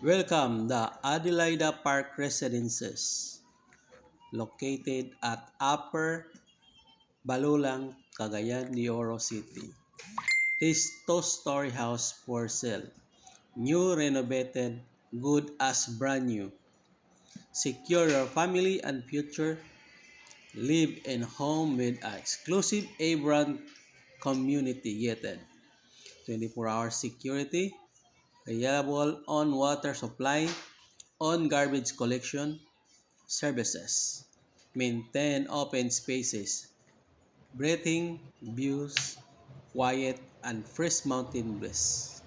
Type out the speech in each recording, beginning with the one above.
Welcome the Adelaida Park Residences, located at Upper Balulang, Cagayan de Oro City. This two-story house for sale. New renovated, good as brand new. Secure your family and future. Live in home with an exclusive A-brand community gated. 24-hour security. Reliable on water supply. On garbage collection services. Maintain open spaces. Breathing views, quiet and fresh mountain breeze.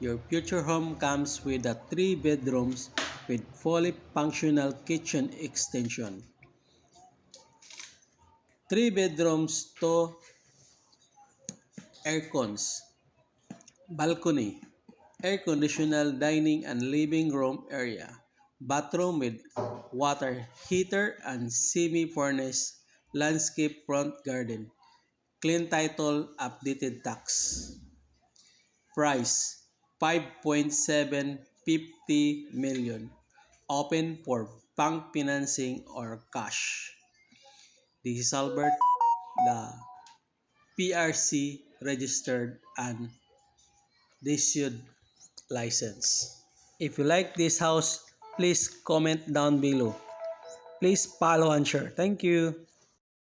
Your future home comes with a 3 bedrooms with fully functional kitchen extension. 3 bedrooms, 2 aircons, balcony, air conditional dining and living room area, bathroom with water heater and semi-furnished landscape front garden. Clean title, updated tax. Price 5.750 million. Open for bank financing or cash. This is Albert, the PRC registered and issued license. If you like this house, please comment down below. Please follow and share. Thank you.